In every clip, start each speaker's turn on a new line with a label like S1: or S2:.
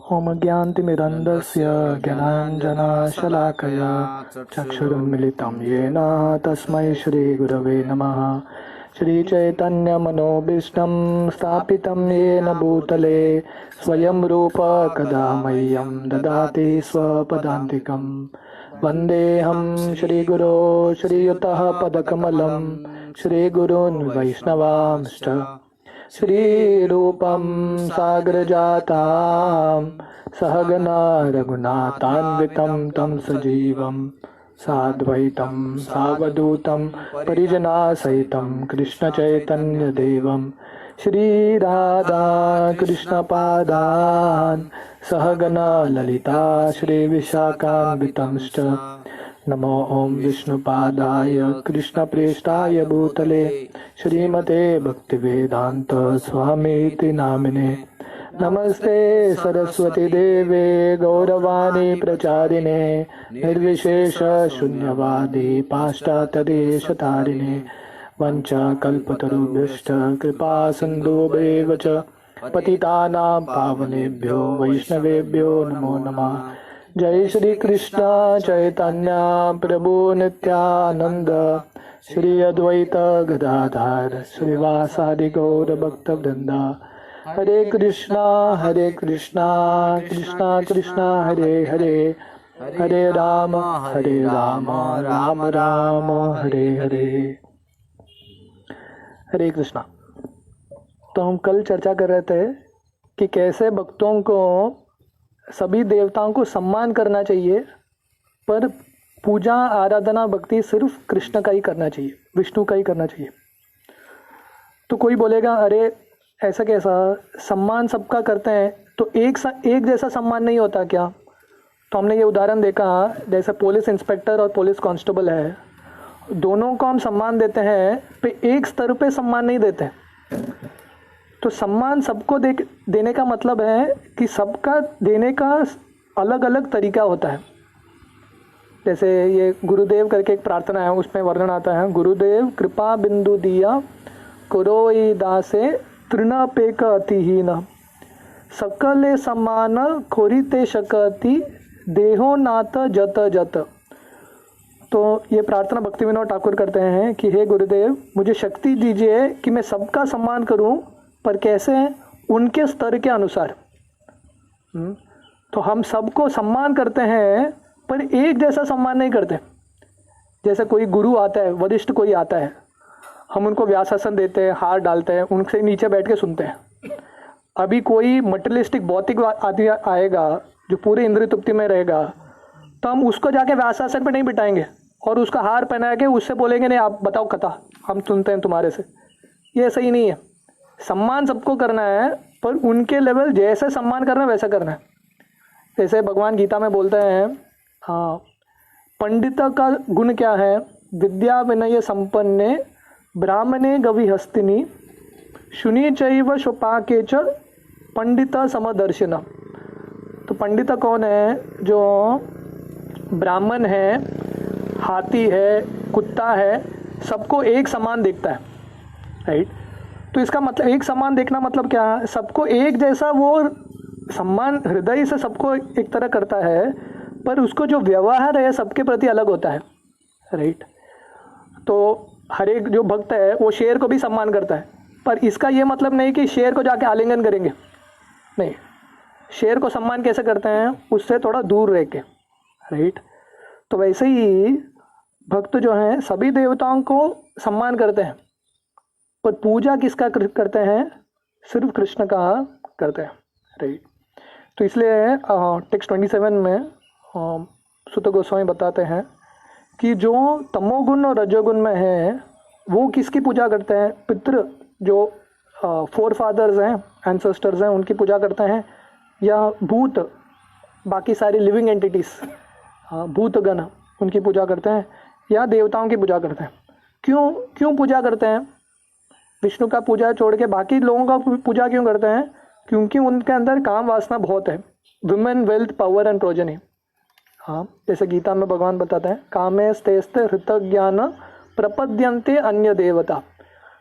S1: ॐ ज्ञानतिमिरन्धस्य ज्ञानाञ्जनशलाकया चक्षुरुन्मिलितं येन तस्मै श्रीगुरवे नमः। श्रीचैतन्यमनोभीष्टं स्थापितं येन भूतले स्वयं रूप कदा मह्यं ददाति स्वपदान्तिकं। वन्देऽहं श्रीगुरो श्रीयुतः पदकमलं श्रीगुरून् वैष्णवांश्च श्रीरूपं सागरजातां सहगना रघुनाथान्वितं तं सजीवं साद्वैतं सावधूतं परिजनासहितं कृष्णचैतन्यदेवं श्रीराधा कृष्णपादान् सहगना ललिता श्रीविशाखान्वितंश्च। नमो ओं विष्णुपादाय कृष्णप्रेष्ठाय भूतले श्रीमते भक्तिवेदांत स्वामीति नामिने। नमस्ते सरस्वती देवे गौरवाणी प्रचारिणे निर्विशेष शून्यवादी पाश्चात्यदेशतारिणे। वंचाकल्पतरुभ्यश्च कृपा सिन्धुभ्येव च पतितानां पावनेभ्यो वैष्णवेभ्यो नमो नमः। जय श्री कृष्ण चैतन्य प्रभु नित्यानंद श्री अद्वैत गदाधर श्रीवासादि गौर भक्त वृंदा। हरे कृष्णा कृष्णा कृष्णा हरे हरे हरे राम राम राम हरे हरे। हरे कृष्णा। तो हम कल चर्चा कर रहे थे कि कैसे भक्तों को सभी देवताओं को सम्मान करना चाहिए, पर पूजा आराधना भक्ति सिर्फ कृष्ण का ही करना चाहिए, विष्णु का ही करना चाहिए। तो कोई बोलेगा अरे ऐसा कैसा, सम्मान सबका करते हैं तो एक जैसा सम्मान नहीं होता क्या? तो हमने ये उदाहरण देखा, जैसे पुलिस इंस्पेक्टर और पुलिस कांस्टेबल है, दोनों को हम सम्मान देते हैं पे एक स्तर पे सम्मान नहीं देते। तो सम्मान सबको देने का मतलब है कि सबका देने का अलग अलग तरीका होता है। जैसे ये गुरुदेव करके एक प्रार्थना है, उसमें वर्णन आता है, गुरुदेव कृपा बिंदु दिया कुरोई दासे तृणपेक अतिहीन सकले सम्मान खोरीते शकति देहो नाथ जत जत। तो ये प्रार्थना भक्ति विनोद ठाकुर करते हैं कि हे गुरुदेव मुझे शक्ति दीजिए कि मैं सबका सम्मान करूं, पर कैसे? उनके स्तर के अनुसार। तो हम सबको सम्मान करते हैं पर एक जैसा सम्मान नहीं करते। जैसे कोई गुरु आता है, वरिष्ठ कोई आता है, हम उनको व्यासासन देते हैं, हार डालते हैं, उनसे नीचे बैठ के सुनते हैं। अभी कोई मटेरियलिस्टिक भौतिक आदमी आएगा जो पूरे इंद्रिय तृप्ति में रहेगा, तो हम उसको जाके व्यासासन पे नहीं बिठाएंगे और उसका हार पहना के उससे बोलेंगे नहीं आप बताओ कथा, हम सुनते हैं तुम्हारे से। ये सही नहीं है। सम्मान सबको करना है, पर उनके लेवल जैसे सम्मान करना है वैसा करना है। जैसे भगवान गीता में बोलते हैं, हाँ, पंडित का गुण क्या है? विद्या विनय संपन्ने ब्राह्मणे गविहस्तिनी शुनि चैव शोपाके च पंडित समदर्शिन। तो पंडित कौन है? जो ब्राह्मण है, हाथी है, कुत्ता है, सबको एक समान देखता है, राइट? तो इसका मतलब एक समान देखना मतलब क्या? सबको एक जैसा वो सम्मान हृदय से सबको एक तरह करता है, पर उसको जो व्यवहार है सबके प्रति अलग होता है, राइट? तो हर एक जो भक्त है वो शेर को भी सम्मान करता है, पर इसका ये मतलब नहीं कि शेर को जाके आलिंगन करेंगे, नहीं। शेर को सम्मान कैसे करते हैं? उससे थोड़ा दूर रह के, राइट? तो वैसे ही भक्त जो हैं सभी देवताओं को सम्मान करते हैं, पर पूजा किसका करते हैं? सिर्फ कृष्ण का करते हैं, राइट? तो इसलिए टेक्स्ट 27 में सुत गोस्वामी बताते हैं कि जो तमोगुण और रजोगुण में है वो किसकी पूजा करते हैं? पितृ जो फोर फादर्स हैं, एंसेस्टर्स हैं, उनकी पूजा करते हैं, या भूत बाकी सारी लिविंग एंटिटीज, भूतगण, उनकी पूजा करते हैं, या देवताओं की पूजा करते हैं। क्यों पूजा करते हैं? विष्णु का पूजा छोड़ के बाकी लोगों का पूजा क्यों करते हैं? क्योंकि उनके अंदर काम वासना बहुत है, women, wealth, power and progeny. हाँ, जैसे गीता में भगवान बताते हैं, कामे स्तेस्ते हृत ज्ञान प्रपद्यन्ते अन्य देवता।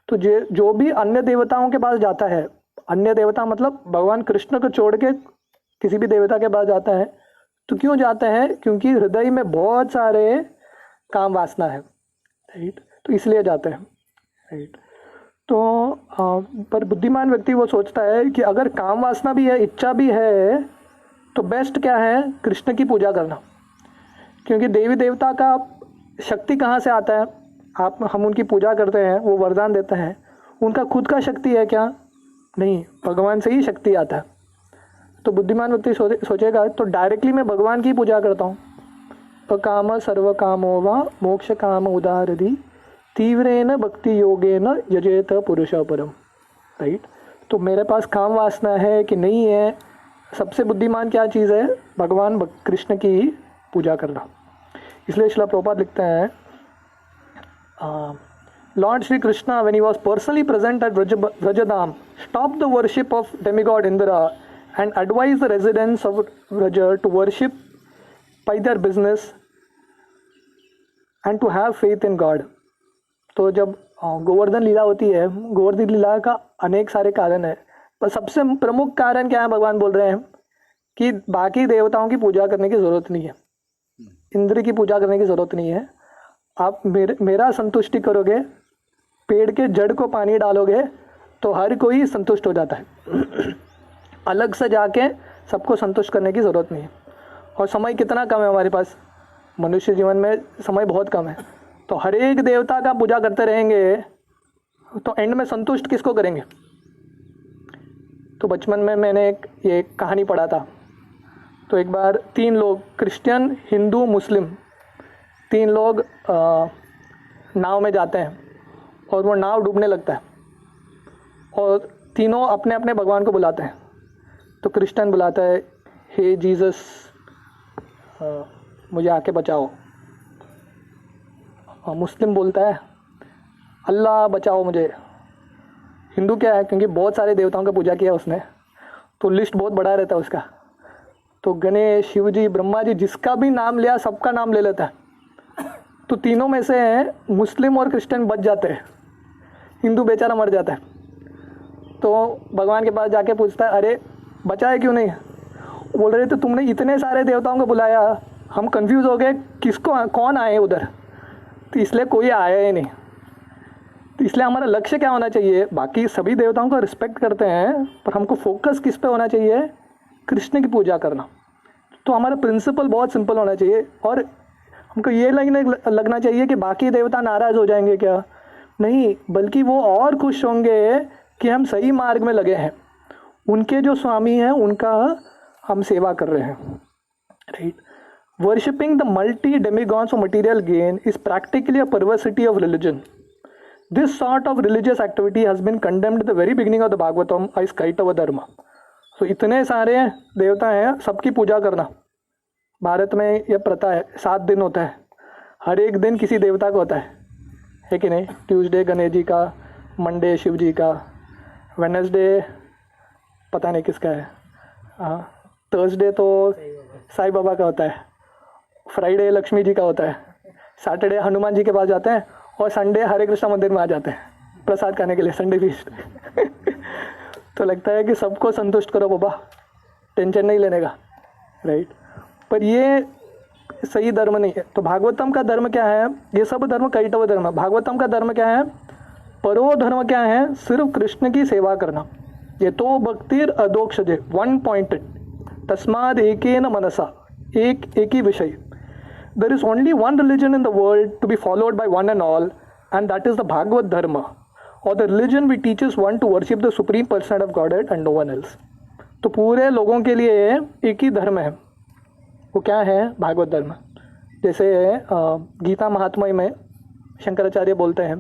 S1: तो जो भी अन्य देवताओं के पास जाता है, अन्य देवता मतलब भगवान कृष्ण को छोड़ के किसी भी देवता के पास जाता है तो क्यों जाता है? क्योंकि हृदय में बहुत सारे काम वासना है, राइट, तो इसलिए जाते हैं, राइट। तो पर बुद्धिमान व्यक्ति वो सोचता है कि अगर काम वासना भी है, इच्छा भी है, तो बेस्ट क्या है? कृष्ण की पूजा करना। क्योंकि देवी देवता का शक्ति कहाँ से आता है? हम उनकी पूजा करते हैं, वो वरदान देते हैं, उनका खुद का शक्ति है क्या? नहीं, भगवान से ही शक्ति आता है। तो बुद्धिमान व्यक्ति सोचेगा तो डायरेक्टली मैं भगवान की पूजा करता हूँ। अकाम सर्व कामो वा मोक्ष काम उदारधि तीव्रेन भक्ति योगेन यजेत पुरुष परम, राइट। तो मेरे पास काम वासना है कि नहीं है? सबसे बुद्धिमान क्या चीज़ है? भगवान कृष्ण की पूजा करना। इसलिए श्रील प्रभुपाद लिखते हैं, Lord Shri Krishna, when he was personally present at Vrajadam, stopped the worship of demigod Indra and advised the residents of Vraja to worship by their business and to have faith in God. तो जब गोवर्धन लीला होती है, गोवर्धन लीला का अनेक सारे कारण है, पर सबसे प्रमुख कारण क्या है? भगवान बोल रहे हैं कि बाकी देवताओं की पूजा करने की ज़रूरत नहीं है, इंद्र की पूजा करने की ज़रूरत नहीं है। आप मेरा संतुष्टि करोगे, पेड़ के जड़ को पानी डालोगे तो हर कोई संतुष्ट हो जाता है। अलग से जाके सबको संतुष्ट करने की ज़रूरत नहीं है। और समय कितना कम है हमारे पास, मनुष्य जीवन में समय बहुत कम है। तो हर एक देवता का पूजा करते रहेंगे तो एंड में संतुष्ट किसको करेंगे? तो बचपन में मैंने ये कहानी पढ़ा था। तो एक बार 3 लोग, क्रिश्चियन, हिंदू, मुस्लिम, 3 लोग नाव में जाते हैं और वो नाव डूबने लगता है और तीनों अपने अपने भगवान को बुलाते हैं। तो क्रिश्चियन बुलाता है, हे जीसस मुझे आके बचाओ। और मुस्लिम बोलता है, अल्लाह बचाओ मुझे। हिंदू क्या है, क्योंकि बहुत सारे देवताओं का पूजा किया उसने, तो लिस्ट बहुत बड़ा रहता है उसका। तो गणेश, शिव जी, ब्रह्मा जी, जिसका भी नाम लिया सबका नाम ले लेता है। तो तीनों में से मुस्लिम और क्रिश्चियन बच जाते हैं, हिंदू बेचारा मर जाता है। तो भगवान के पास जाके पूछता है, अरे बचाए क्यों नहीं? बोल रहे तो तुमने इतने सारे देवताओं को बुलाया, हम कंफ्यूज हो गए किसको, कौन आए उधर, तो इसलिए कोई आया ही नहीं। तो इसलिए हमारा लक्ष्य क्या होना चाहिए? बाकी सभी देवताओं को रिस्पेक्ट करते हैं, पर हमको फोकस किस पे होना चाहिए? कृष्ण की पूजा करना। तो हमारा प्रिंसिपल बहुत सिंपल होना चाहिए और हमको ये लगना चाहिए कि बाकी देवता नाराज़ हो जाएंगे क्या? नहीं, बल्कि वो और खुश होंगे कि हम सही मार्ग में लगे हैं, उनके जो स्वामी हैं उनका हम सेवा कर रहे हैं, right. Worshipping the multi-demigods for material gain is practically a perversity of religion. This sort of religious activity has been condemned at the very beginning of the Bhagavatam as Kaitava Dharma. So इतने सारे देवता हैं, सबकी पूजा करना भारत में यह प्रथा है। 7 दिन होता है, हर एक दिन किसी देवता को होता है कि नहीं? ट्यूसडे गणेश जी का, मंडे शिव जी का, वेडनेसडे पता नहीं किसका है, थर्सडे तो साईं बाबा का होता है, फ्राइडे लक्ष्मी जी का होता है, सैटरडे हनुमान जी के पास जाते हैं और संडे हरे कृष्णा मंदिर में आ जाते हैं प्रसाद खाने के लिए, संडे फीस्ट। तो लगता है कि सबको संतुष्ट करो बाबा, टेंशन नहीं लेने का, राइट। पर ये सही धर्म नहीं है। तो भागवतम का धर्म क्या है? ये सब धर्म कैटव धर्म है। भागवतम का धर्म क्या है? परो धर्म क्या है? सिर्फ कृष्ण की सेवा करना। ये तो भक्तिर अदोक्षजे, 1 पॉइंटेड, तस्माद एकेन मनसा, एक ही विषय। There is only one religion in the world to be followed by one and all, and that is the Bhagavad Dharma, or the religion which teaches one to worship the supreme person of Godhead and no one else. तो पूरे लोगों के लिए एक ही धर्म है, वो क्या है? भागवत धर्म। जैसे गीता महात्म्य में शंकराचार्य बोलते हैं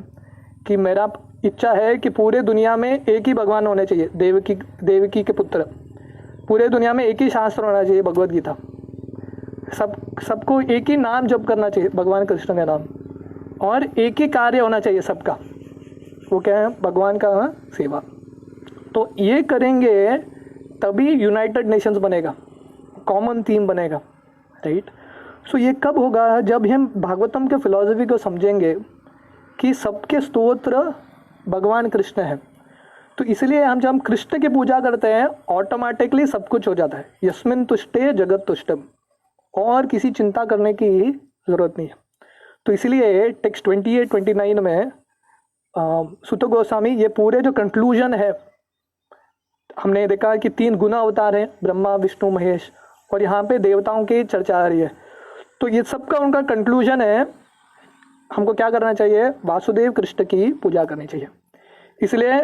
S1: कि मेरा इच्छा है कि पूरे दुनिया में एक ही भगवान होने चाहिए, देवकी के पुत्र। पूरे दुनिया में एक ही शास्त्र होना चाहिए, भगवद गीता। सबको एक ही नाम जप करना चाहिए, भगवान कृष्ण का नाम, और एक ही कार्य होना चाहिए सबका, वो क्या है? भगवान का सेवा। तो ये करेंगे तभी यूनाइटेड नेशंस बनेगा, कॉमन थीम बनेगा, राइट। सो ये कब होगा? जब हम भागवतम के फिलॉसफी को समझेंगे कि सबके स्तोत्र भगवान कृष्ण हैं। तो इसलिए हम जब कृष्ण की पूजा करते हैं ऑटोमेटिकली सब कुछ हो जाता है। यस्मिन तुष्टे जगत तुष्टम, और किसी चिंता करने की जरूरत नहीं है। तो इसलिए टेक्स्ट 28-29 में सुत गोस्वामी ये पूरे जो कंक्लूजन है, हमने देखा कि 3 गुना अवतार हैं, ब्रह्मा विष्णु महेश, और यहाँ पे देवताओं की चर्चा आ रही है। तो ये सबका उनका कंक्लूजन है, हमको क्या करना चाहिए, वासुदेव कृष्ण की पूजा करनी चाहिए। इसलिए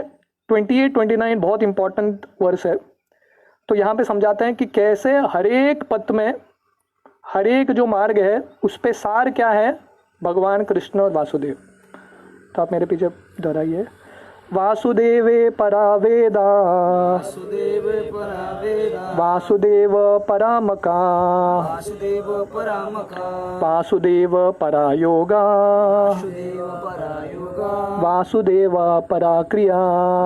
S1: 28-29 बहुत इंपॉर्टेंट वर्स है। तो यहाँ पे समझाते हैं कि कैसे हर एक पथ में, हर एक जो मार्ग है उस पे सार क्या है, भगवान कृष्ण और वासुदेव। तो आप मेरे पीछे दोहराइए। वासुदेवे परा वेदा,
S2: वासुदेव परा वेदा,
S1: वासुदेव परामका,
S2: वासुदेव परामका,
S1: वासुदेव परा योगा,
S2: वासुदेव परा योगा,
S1: वासुदेव परा क्रिया,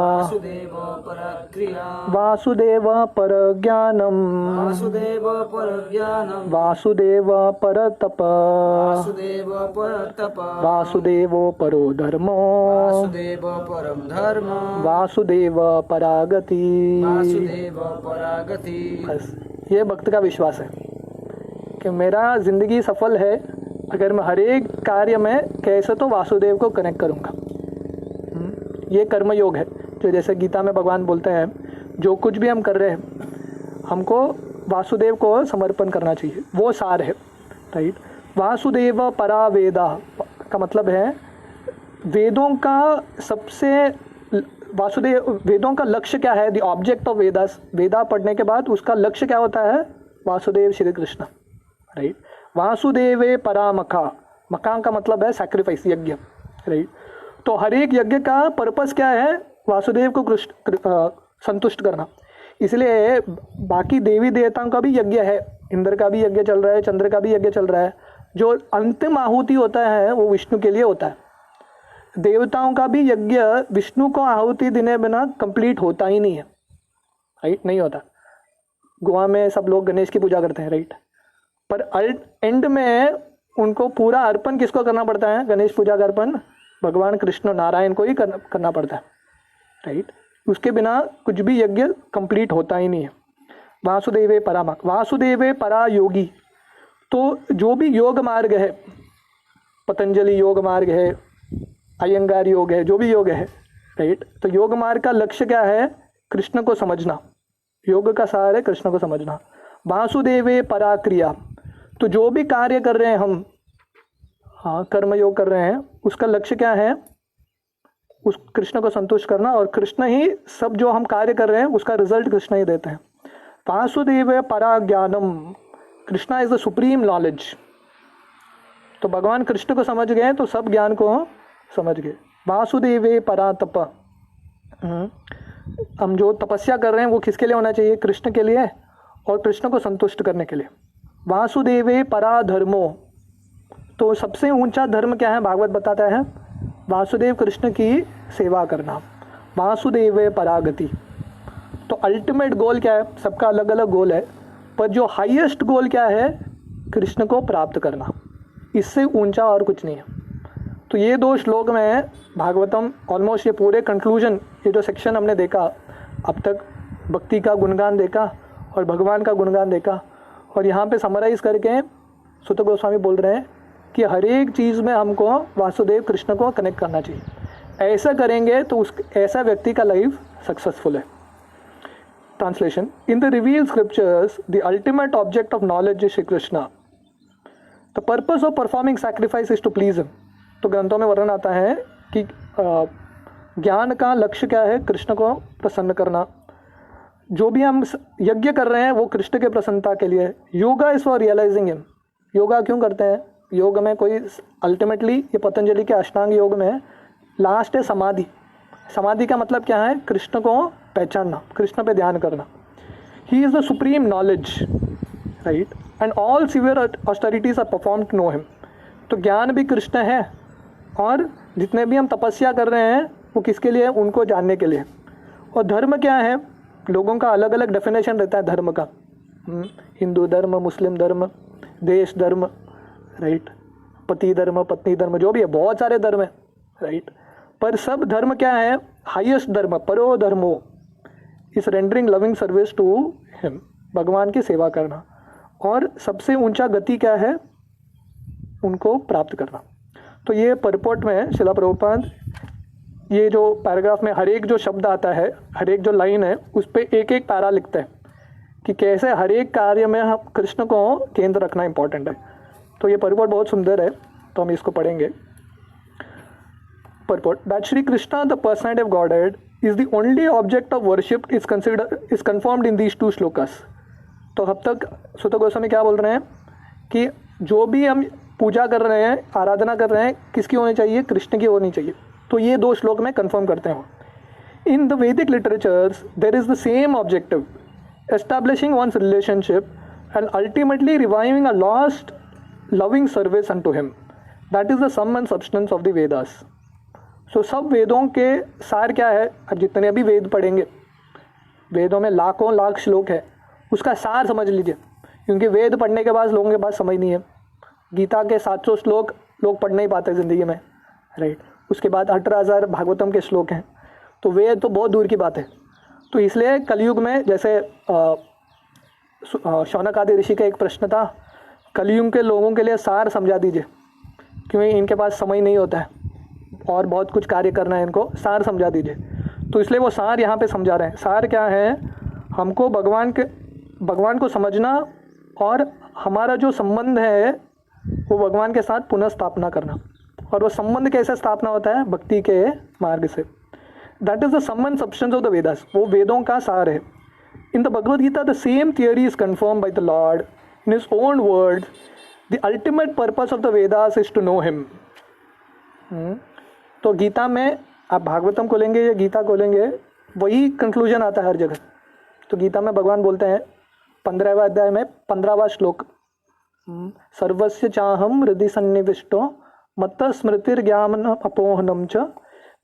S2: वासुदेव परा क्रिया,
S1: वासुदेव पर ज्ञानम,
S2: वासुदेव पर ज्ञानम,
S1: वासुदेव पर तप,
S2: वासुदेव पर तप,
S1: वासुदेवो परो धर्मो,
S2: वासुदेव परम धर्म,
S1: वासुदेव परागति।
S2: वासुदेव परागति।
S1: बस ये भक्त का विश्वास है कि मेरा जिंदगी सफल है अगर मैं हर एक कार्य में कैसे तो वासुदेव को कनेक्ट करूँगा। ये कर्मयोग है, जो जैसे गीता में भगवान बोलते हैं, जो कुछ भी हम कर रहे हैं हमको वासुदेव को समर्पण करना चाहिए, वो सार है, राइट। वासुदेव परा वेदा का मतलब है वेदों का सबसे, वासुदेव वेदों का लक्ष्य क्या है, द ऑब्जेक्ट ऑफ वेदास, वेदा पढ़ने के बाद उसका लक्ष्य क्या होता है, वासुदेव श्री कृष्ण, राइट। वासुदेवे परामखा, मकान का मतलब है सैक्रिफाइस, यज्ञ, राइट। तो हर एक यज्ञ का पर्पस क्या है, वासुदेव को संतुष्ट करना। इसलिए बाकी देवी देवताओं का भी यज्ञ है, इंद्र का भी यज्ञ चल रहा है, चंद्र का भी यज्ञ चल रहा है। जो अंतिम आहुति होता है वो विष्णु के लिए होता है। देवताओं का भी यज्ञ विष्णु को आहुति देने बिना कंप्लीट होता ही नहीं है, राइट, नहीं होता। गोवा में सब लोग गणेश की पूजा करते हैं, राइट, पर एंड में उनको पूरा अर्पण किसको करना पड़ता है, गणेश पूजा का अर्पण भगवान कृष्ण नारायण को ही करना पड़ता है, राइट। उसके बिना कुछ भी यज्ञ कंप्लीट होता ही नहीं है। वासुदेवे परामक, वासुदेवे परा योगी, तो जो भी योग मार्ग है, पतंजलि योग मार्ग है, अयंगार योग है, जो भी योग है, राइट, तो योग मार्ग का लक्ष्य क्या है, कृष्ण को समझना, योग का सार है कृष्ण को समझना। वासुदेवे परा क्रिया, तो जो भी कार्य कर रहे हैं हम, हाँ कर्म योग कर रहे हैं, उसका लक्ष्य क्या है, उस कृष्ण को संतुष्ट करना, और कृष्ण ही सब जो हम कार्य कर रहे हैं उसका रिजल्ट कृष्ण ही देते हैं। वासुदेव परा ज्ञानम, Krishna is the supreme knowledge. तो भगवान कृष्ण को समझ गए तो सब ज्ञान को समझ गए। वासुदेवे परा तप, हम जो तपस्या कर रहे हैं वो किसके लिए होना चाहिए, कृष्ण के लिए और कृष्ण को संतुष्ट करने के लिए। वासुदेवे परा धर्मो, तो सबसे ऊंचा धर्म क्या है, भागवत बताता है, वासुदेव कृष्ण की सेवा करना। वासुदेवे परागति, तो अल्टीमेट गोल क्या है, सबका अलग अलग गोल है, पर जो हाईएस्ट गोल क्या है, कृष्ण को प्राप्त करना, इससे ऊंचा और कुछ नहीं है। तो ये 2 श्लोक में भागवतम ऑलमोस्ट ये पूरे कंक्लूजन, ये जो सेक्शन हमने देखा अब तक, भक्ति का गुणगान देखा और भगवान का गुणगान देखा, और यहाँ पे समराइज करके सुत गोस्वामी बोल रहे हैं कि हर एक चीज़ में हमको वासुदेव कृष्ण को कनेक्ट करना चाहिए। ऐसा करेंगे तो ऐसा व्यक्ति का लाइफ सक्सेसफुल है। Translation, in the revealed scriptures the ultimate object of knowledge is Shri Krishna, the purpose of performing sacrifice is to please him. तो ग्रंथों में वर्णन आता है कि ज्ञान का लक्ष्य क्या है, कृष्ण को प्रसन्न करना। जो भी हम यज्ञ कर रहे हैं वो कृष्ण के प्रसन्नता के लिए। Yoga is for realising him, yoga क्यों करते हैं, योग में कोई अल्टीमेटली, ये पतंजलि के अष्टांग योग में लास्ट है समाधि। समाधि का मतलब क्या है, कृष्ण को पहचानना, कृष्ण पे ध्यान करना। He is the supreme knowledge, right, and all severe austerities are perform to know him. तो ज्ञान भी कृष्ण है, और जितने भी हम तपस्या कर रहे हैं वो किसके लिए, उनको जानने के लिए। और धर्म क्या है, लोगों का अलग अलग डेफिनेशन रहता है धर्म का, हिंदू धर्म, मुस्लिम धर्म, देश धर्म, राइट, पति धर्म, पत्नी धर्म, जो भी है, बहुत सारे धर्म है, राइट। पर सब धर्म क्या है? हाईएस्ट धर्म परो धर्मो is rendering loving service to him, भगवान की सेवा करना। और सबसे ऊंचा गति क्या है? उनको प्राप्त करना। तो ये परपोर्ट में शिला प्रभुपाद ये जो पैराग्राफ में हर एक जो शब्द आता है, हर एक जो लाइन है, उस पर एक एक पैरा लिखते हैं कि कैसे हर एक कार्य में हम कृष्ण को केंद्र रखना इंपॉर्टेंट है। तो ये परपोर्ट बहुत सुंदर है, तो हम इसको पढ़ेंगे। Purport that Shri Krishna, the personality of Godhead, is the only object of worship is confirmed in these two shlokas. तो अब तक सुत गोस्वामी क्या बोल रहे हैं कि जो भी हम पूजा कर रहे हैं, आराधना कर रहे हैं, किसकी होनी चाहिए? कृष्ण की होनी चाहिए। तो ये दो श्लोक में कंफर्म करते हैं। In the Vedic literatures there is the same objective, establishing one's relationship and ultimately reviving a lost loving service unto him. That is the sum and substance of the Vedas. So सब वेदों के सार क्या है? अब जितने भी वेद पढ़ेंगे, वेदों में लाखों लाख श्लोक है, उसका सार समझ लीजिए, क्योंकि वेद पढ़ने के बाद लोगों के पास समझ नहीं है। गीता के 700 श्लोक लोग पढ़ नहीं पाते ज़िंदगी में, राइट। उसके बाद 18,000 भागवतम के श्लोक हैं, तो वेद तो बहुत दूर की बात है। तो इसलिए कलयुग में जैसे शौनक आदि ऋषि का एक प्रश्न था, कलयुग के लोगों के लिए सार समझा दीजिए, क्योंकि इनके पास समय नहीं होता है और बहुत कुछ कार्य करना है, इनको सार समझा दीजिए। तो इसलिए वो सार यहाँ पे समझा रहे हैं। सार क्या है? हमको भगवान को समझना और हमारा जो संबंध है वो भगवान के साथ पुनः स्थापना करना। और वो संबंध कैसे स्थापना होता है? भक्ति के मार्ग से। दैट इज द संबंध सब्सटेंस ऑफ द वेदास, वो वेदों का सार है। In the Bhagavad Gita the same theory is confirm by the Lord in his own word. The ultimate purpose of the Vedas is to know him. तो गीता में आप भागवतम को लेंगे या गीता को लेंगे, वही कंक्लूजन आता है हर जगह। तो गीता में भगवान बोलते हैं 15वें अध्याय में 15वां श्लोक, सर्वस्य चाहम हृदि सन्निविष्टो मत्त स्मृतिर्ज्ञान अपोहनम च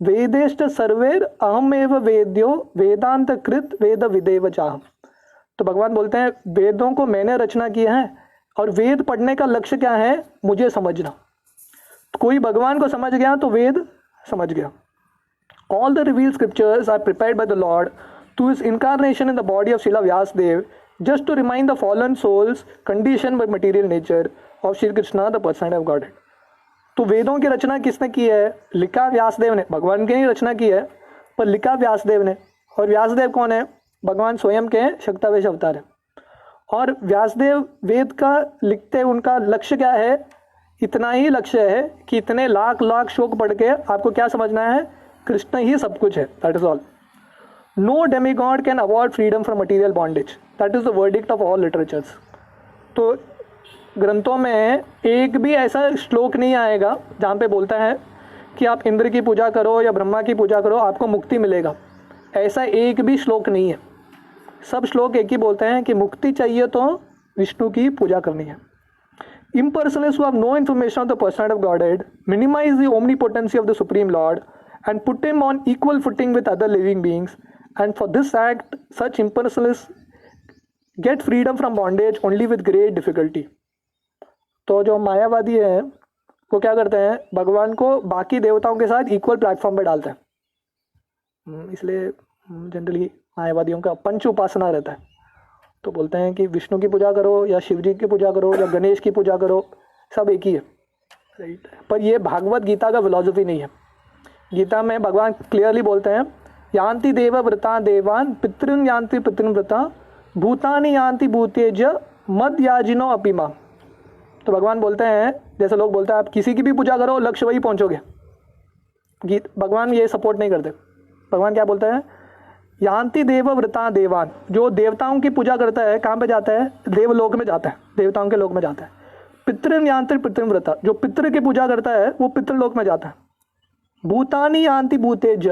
S1: वेदेश्च सर्वेर अहमेव वेद्यो वेदांत कृत वेद विदेव चाहम। तो भगवान बोलते हैं वेदों को मैंने रचना किया है, और वेद पढ़ने का लक्ष्य क्या है? मुझे समझना। तो कोई भगवान को समझ गया तो वेद समझ गया। All the revealed scriptures are prepared by the Lord to his incarnation in the body of Srila Vyasadeva, just to remind the fallen souls conditioned by material nature of Shri Krishna, the personality of Godhead. तो वेदों की रचना किसने की है? लिखा व्यासदेव ने। भगवान की नहीं रचना की है, पर लिखा व्यासदेव ने। और व्यासदेव कौन है? भगवान स्वयं के शक्तावेश अवतार है। और व्यासदेव वेद का लिखते उनका लक्ष्य क्या है? इतना ही लक्ष्य है कि इतने लाख लाख श्लोक पढ़ के आपको क्या समझना है? कृष्ण ही सब कुछ है। That is all. No demigod can award freedom from material bondage. That is the verdict of all literatures. तो ग्रंथों में एक भी ऐसा श्लोक नहीं आएगा जहाँ पे बोलता है कि आप इंद्र की पूजा करो या ब्रह्मा की पूजा करो आपको मुक्ति मिलेगा। ऐसा एक भी श्लोक नहीं है। सब श्लोक एक ही बोलते हैं कि मुक्ति चाहिए तो विष्णु की पूजा करनी है। Impersonalists who have no information of the personality of Godhead minimize the omnipotency of the Supreme Lord and put him on equal footing with other living beings, and for this act such impersonalists get freedom from bondage only with great difficulty. तो जो मायावादी हैं वो क्या करते हैं? भगवान को बाकी देवताओं के साथ इक्वल प्लेटफॉर्म पे डालते हैं। इसलिए जनरली मायावादियों का पंच उपासना रहता है। तो बोलते हैं कि विष्णु की पूजा करो या शिव जी की पूजा करो या गणेश की पूजा करो, सब एक ही है, राइट। पर ये भागवत गीता का फिलॉसफी नहीं है। गीता में भगवान क्लियरली बोलते हैं यान्ति देव व्रता देवान पितृन यान्ति पितृन व्रता भूतानि यान्ति भूतेज मद याजिनो अपिमा। तो भगवान बोलते हैं, जैसे लोग बोलते हैं आप किसी की भी पूजा करो लक्ष्य वही पहुँचोगे, भगवान ये सपोर्ट नहीं करते। भगवान क्या बोलते हैं? यान्ति देव व्रता देवान। जो देवताओं की पूजा करता है कहाँ पे जाता है? देवलोक में जाता है, देवताओं के लोक में जाता है। पितृन यान्ति पितृन व्रता, जो पितृ की पूजा करता है वो पितृलोक में जाता है। भूतानि यान्ति भूतेज,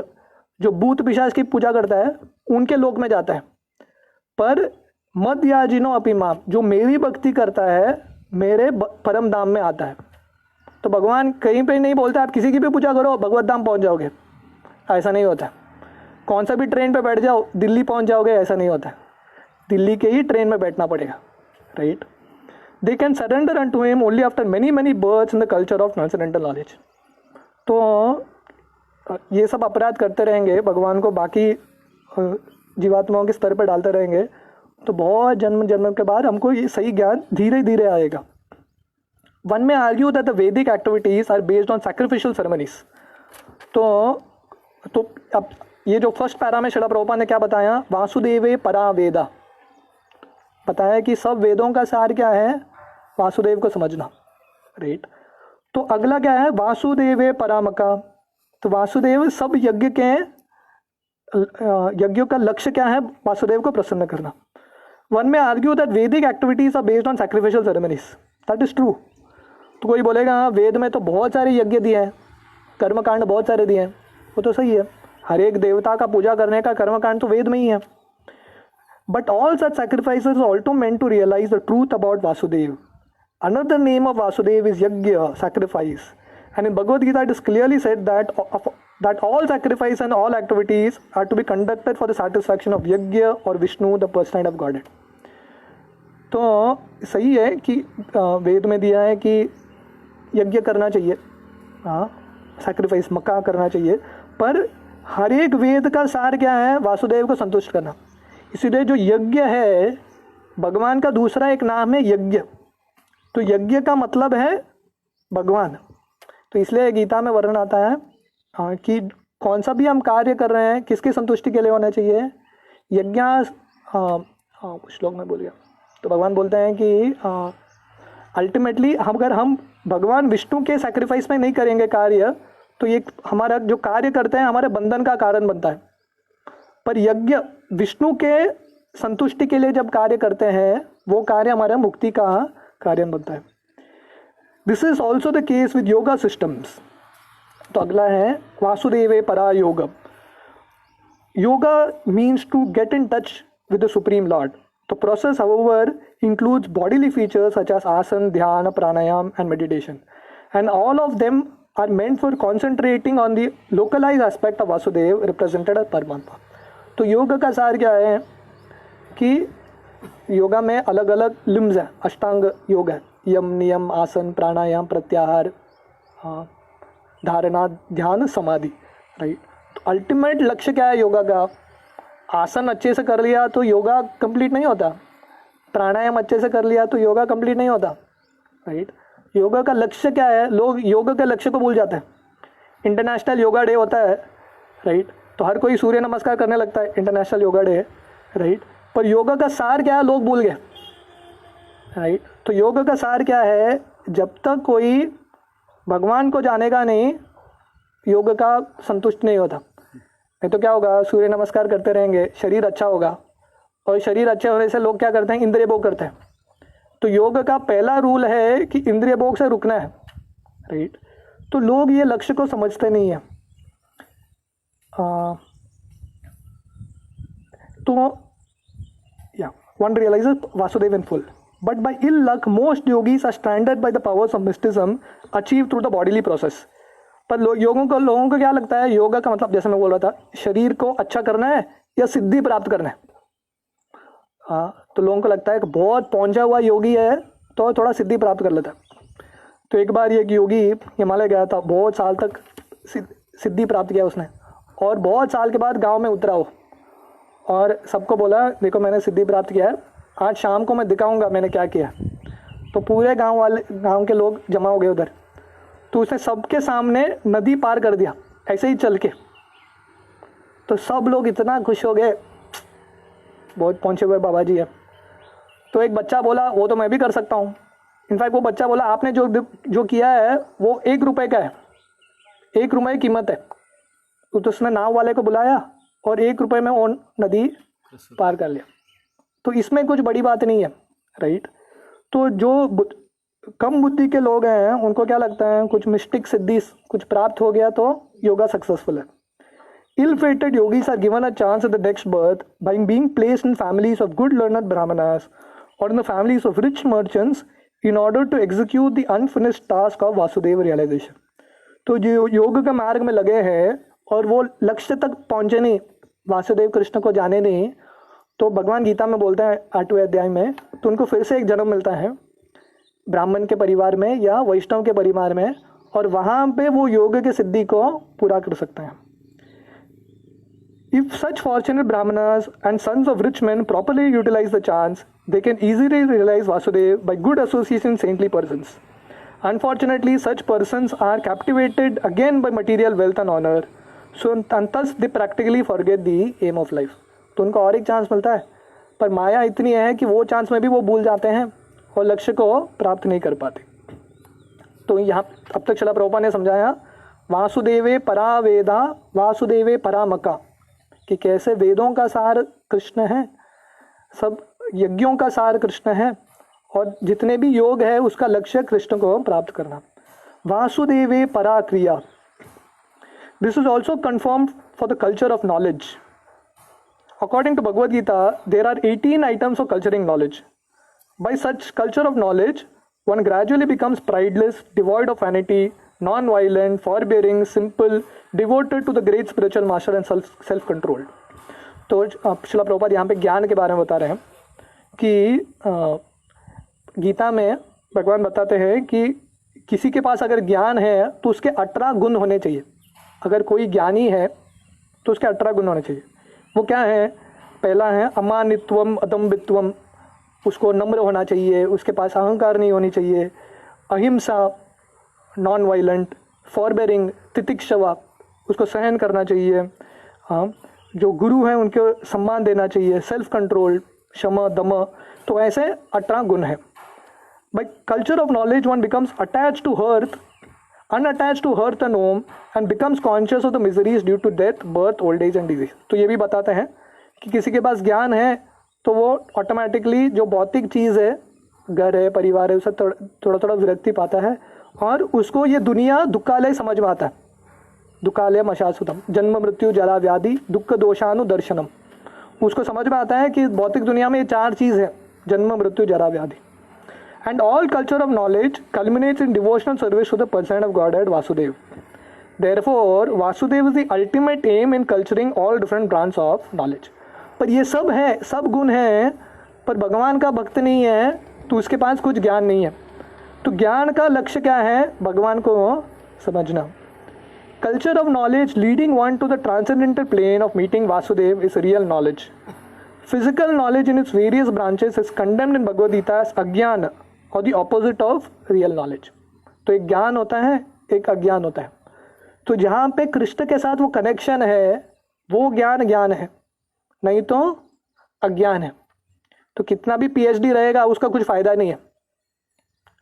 S1: जो भूत पिशाच की पूजा करता है उनके लोक में जाता है। पर मद याजिनो अपिमा, जो मेरी भक्ति करता है मेरे परम धाम में आता है। तो भगवान कहीं पे नहीं बोलता आप किसी की भी पूजा करो भगवत धाम पहुँच जाओगे, ऐसा नहीं होता। कौन सा भी ट्रेन पे बैठ जाओ दिल्ली पहुंच जाओगे, ऐसा नहीं होता। दिल्ली के ही ट्रेन में बैठना पड़ेगा, right. They can surrender unto him only after many many births in the culture of transcendental knowledge. तो ये सब अपराध करते रहेंगे, भगवान को बाकी जीवात्माओं के स्तर पर डालते रहेंगे, तो बहुत जन्म जन्म के बाद हमको ये सही ज्ञान धीरे धीरे आएगा. One may argue that the Vedic activities are based on sacrificial ceremonies. तो अब ये जो फर्स्ट पैरा में श्रील प्रभुपाद ने क्या बताया, वासुदेवे परा वेदा, बताया कि सब वेदों का सार क्या है, वासुदेव को समझना. राइट. तो अगला क्या है, वासुदेवे परामका. तो वासुदेव सब यज्ञों का लक्ष्य क्या है, वासुदेव को प्रसन्न करना. One may argue that Vedic activities are based on sacrificial ceremonies. That is true. तो कोई बोलेगा हाँ, वेद में तो बहुत सारे यज्ञ दिए हैं, कर्मकांड बहुत सारे दिए हैं. वो तो सही है, हर एक देवता का पूजा करने का कर्मकांड तो वेद में ही है. But all such sacrifices also meant to realise the truth about Vasudeva. Another name of Vasudev is Yajna, sacrifice. And in Bhagavad Gita, it is clearly said that all sacrifice and all activities are to be conducted for the satisfaction of Yajna or Vishnu, the personality of Godhead. तो सही है कि वेद में दिया है कि यज्ञ करना चाहिए, हाँ, सैक्रिफाइस मक्का करना चाहिए, पर हर एक वेद का सार क्या है, वासुदेव को संतुष्ट करना. इसीलिए जो यज्ञ है, भगवान का दूसरा एक नाम है यज्ञ. तो यज्ञ का मतलब है भगवान. तो इसलिए गीता में वर्णन आता है कि कौन सा भी हम कार्य कर रहे हैं किसकी संतुष्टि के लिए होना चाहिए, यज्ञ. कुछ श्लोक में बोल गया. तो भगवान बोलते हैं कि अल्टीमेटली अगर हम भगवान विष्णु के सैक्रिफाइस में नहीं करेंगे कार्य, तो ये हमारा जो कार्य करते हैं हमारे बंधन का कारण बनता है. पर यज्ञ विष्णु के संतुष्टि के लिए जब कार्य करते हैं, वो कार्य हमारे मुक्ति का कार्य बनता है. This is also the case with yoga systems. तो अगला है वासुदेवे परा योगम. Yoga means to get in touch with the supreme lord. The process, however, includes bodily features such as asana, dhyana, pranayam, and meditation. And all of them are meant for concentrating on the localized aspect of Vasudev represented as Paramatma. तो योग का सार क्या है कि योगा में अलग अलग लिम्स हैं, अष्टांग योग है, यम, नियम, आसन, प्राणायाम, प्रत्याहार, धारणा, ध्यान, समाधि. राइट. तो अल्टीमेट लक्ष्य क्या है योगा का, आसन अच्छे से कर लिया तो योगा कंप्लीट नहीं होता, प्राणायाम अच्छे से कर लिया तो योगा कंप्लीट नहीं होता. राइट. योगा का लक्ष्य क्या है, लोग योग के लक्ष्य को भूल जाते हैं. इंटरनेशनल योगा डे होता है, राइट, तो हर कोई सूर्य नमस्कार करने लगता है, इंटरनेशनल योगा डे, राइट, पर योगा का सार क्या है लोग भूल गए. राइट. तो योग का सार क्या है, जब तक कोई भगवान को जानेगा नहीं, योग का संतुष्ट नहीं होता. नहीं तो क्या होगा, सूर्य नमस्कार करते रहेंगे, शरीर अच्छा होगा, और शरीर अच्छे होने से लोग क्या करते हैं, इंद्रिय भोग करते हैं. तो योग का पहला रूल है कि इंद्रिय भोग से रुकना है. राइट. तो लोग ये लक्ष्य को समझते नहीं है. तो या one realizes Vasudev in full, but by ill luck most yogis are stranded by the powers of mysticism achieved through the bodily process. पर लोगों को क्या लगता है, योगा का मतलब जैसे मैं बोल रहा था, शरीर को अच्छा करना है या सिद्धि प्राप्त करना है. तो लोगों को लगता है कि बहुत पहुंचा हुआ योगी है तो थोड़ा सिद्धि प्राप्त कर लेता है. तो एक बार एक योगी हिमालय गया था, बहुत साल तक सिद्धि प्राप्त किया उसने, और बहुत साल के बाद गांव में उतरा हो और सबको बोला देखो मैंने सिद्धि प्राप्त किया है, आज शाम को मैं दिखाऊंगा मैंने क्या किया. तो पूरे गांव के लोग जमा हो गए उधर. तो उसने सबके सामने नदी पार कर दिया ऐसे ही चल के. तो सब लोग इतना खुश हो गए, बहुत पहुंचे हुए बाबा जी है. तो एक बच्चा बोला वो तो मैं भी कर सकता हूँ. इनफैक्ट वो बच्चा बोला आपने जो किया है वो 1 रुपये का है, 1 रुपये की कीमत है. तो उसने नाव वाले को बुलाया और 1 रुपये में वो नदी पार कर लिया. तो इसमें कुछ बड़ी बात नहीं है. राइट. तो जो कम बुद्धि के लोग हैं उनको क्या लगता है कुछ मिस्टिक सिद्धि कुछ प्राप्त हो गया तो योगा सक्सेसफुल है. Ill-fated yogis are given a chance at the next birth by being placed in families of good learned brahmanas or in the families of rich merchants in order to execute the unfinished task of Vasudeva realization. तो जो योग के मार्ग में लगे हैं और वो लक्ष्य तक पहुंचे नहीं, वासुदेव कृष्ण को जाने नहीं, तो भगवान गीता में बोलते हैं 8वें अध्याय में, तो उनको फिर से एक जन्म मिलता है ब्राह्मण के परिवार में या वैष्णव के परिवार में, और वहाँ पे वो योग के सिद्धि को पूरा कर सकते हैं. If such fortunate brahmanas and sons of rich men properly utilize the chance, they can easily realize Vasudev by good association saintly persons. Unfortunately, such persons are captivated again by material wealth and honor, so and thus they practically forget the aim of life. तो उनको और एक chance मिलता है, पर माया इतनी है कि वो चांस में भी वो भूल जाते हैं और लक्ष्य को प्राप्त नहीं कर पाते. तो यहाँ अब तक श्रील प्रभुपाद ने समझाया वासुदेवे परा वेदा वासुदेवे परामका, कि कैसे वेदों का सार कृष्ण है, सब यज्ञों का सार कृष्ण है, और जितने भी योग है उसका लक्ष्य कृष्ण को प्राप्त करना. वासुदेवे परा क्रिया. This is also confirmed for the culture of knowledge. According to Bhagavad Gita there are 18 items of culturing knowledge. By such culture of knowledge, one gradually becomes prideless, devoid of vanity, non-violent, forbearing, simple, devoted to the great spiritual master and self-controlled. तो श्रील प्रभुपाद यहाँ पे ज्ञान के बारे में बता रहे हैं कि गीता में भगवान बताते हैं कि किसी के पास अगर ज्ञान है तो उसके 18 गुण होने चाहिए. अगर कोई ज्ञानी है तो उसके 18 गुण होने चाहिए. वो क्या है? पहला है अमानित्वम अदम्बित्वम, उसको नम्र होना चाहिए, उसके पास अहंकार नहीं होनी चाहिए, अहिंसा नॉन वायलेंट, फॉरबेरिंग तितिक्षवा, उसको सहन करना चाहिए, हाँ, जो गुरु हैं उनके सम्मान देना चाहिए, सेल्फ कंट्रोल, क्षमा दम. तो ऐसे 18 गुण हैं. By culture of knowledge one becomes attach to earth, unattached to earth and home, and becomes conscious of the miseries due to death, birth, old age and disease. तो ये भी बताते हैं कि किसी के पास ज्ञान है तो वो ऑटोमेटिकली जो भौतिक चीज़ है, घर है, परिवार है, उससे थोड़ा थोड़ा विरक्ति पाता है और उसको ये दुनिया दुखालय समझ में आता है. दुखालय मशासुतम, जन्म मृत्यु जरा व्याधि दुख दोषानुदर्शनम. उसको समझ में आता है कि भौतिक दुनिया में ये 4 चीज़ है, जन्म मृत्यु जरा व्याधि. And all culture of knowledge culminates in devotional service to the person of Godhead Vasudev. Therefore, Vasudev is the ultimate aim in culturing all different branches of knowledge. पर ये सब है, सब गुण हैं, पर भगवान का भक्त नहीं है तो उसके पास कुछ ज्ञान नहीं है. तो ज्ञान का लक्ष्य क्या है? भगवान को समझना. Culture of knowledge leading one to the transcendental plane of meeting Vasudev is real knowledge. Physical knowledge in its various branches is condemned in Bhagavad Gita as अज्ञान और the opposite of real knowledge. तो एक ज्ञान होता है, एक अज्ञान होता है. तो जहाँ पे कृष्ण के साथ वो कनेक्शन है वो ज्ञान ज्ञान है, नहीं तो अज्ञान है. तो कितना भी PhD रहेगा उसका कुछ फ़ायदा नहीं है.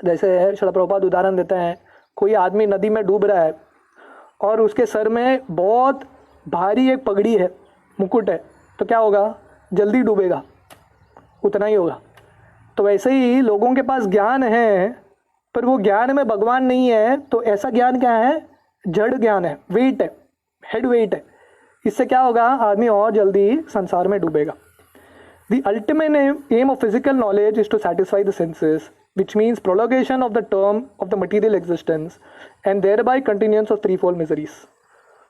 S1: जैसे श्रील प्रभुपाद उदाहरण देते हैं, कोई आदमी नदी में डूब रहा है और उसके सर में बहुत भारी एक पगड़ी है, मुकुट है, तो क्या होगा? जल्दी डूबेगा, उतना ही होगा. तो वैसे ही लोगों के पास ज्ञान है पर वो ज्ञान में भगवान नहीं है. तो ऐसा ज्ञान क्या है? जड़ ज्ञान है, वेट है, हेड वेट है. इससे क्या होगा? आदमी और जल्दी संसार में डूबेगा. The ultimate aim of physical knowledge is to satisfy the senses, which means prolongation of the term of the material existence and thereby continuance of threefold miseries.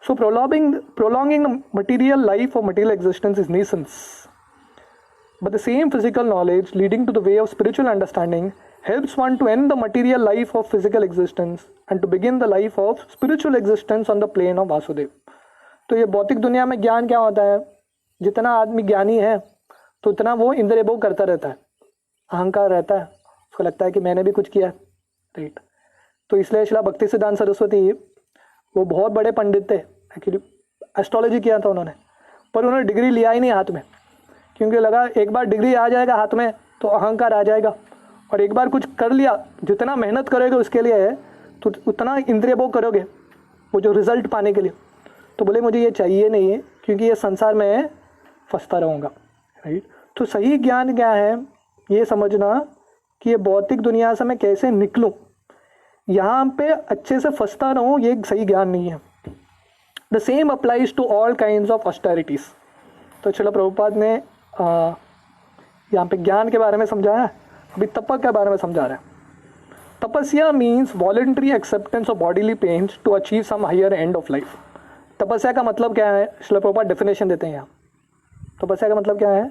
S1: So prolonging the material life or material existence is nuisance. But the same physical knowledge leading to the way of spiritual understanding helps one to end the material life of physical existence and to begin the life of spiritual existence on the plane of Vasudev. तो ये भौतिक दुनिया में ज्ञान क्या होता है? जितना आदमी ज्ञानी है तो उतना वो इंद्रिय भोग करता रहता है, अहंकार रहता है, उसको लगता है कि मैंने भी कुछ किया, राइट. तो इसलिए श्रील भक्ति सिद्धांत सरस्वती वो बहुत बड़े पंडित थे. एक्चुअली एस्ट्रोलॉजी किया था उन्होंने, पर उन्होंने डिग्री लिया ही नहीं हाथ में, क्योंकि लगा एक बार डिग्री आ जाएगा हाथ में तो अहंकार आ जाएगा, और एक बार कुछ कर लिया, जितना मेहनत करोगे उसके लिए तो उतना इंद्रिय भोग करोगे वो जो रिजल्ट पाने के लिए. तो बोले मुझे ये चाहिए नहीं है, क्योंकि ये संसार में फंसता रहूँगा, राइट. तो सही ज्ञान क्या है? ये समझना कि ये भौतिक दुनिया से मैं कैसे निकलूँ, यहाँ पे अच्छे से फंसता रहूँ, ये सही ज्ञान नहीं है. The same applies to all kinds of austerities. तो श्रील प्रभुपाद ने यहाँ पे ज्ञान के बारे में समझाया, अभी तपक के बारे में समझा रहे हैं. Tapasya means voluntary acceptance of bodily pains to achieve some higher end of life. तपस्या का मतलब क्या है? श्रील प्रभुपाद डेफिनेशन देते हैं यहाँ. तपस्या का मतलब क्या है?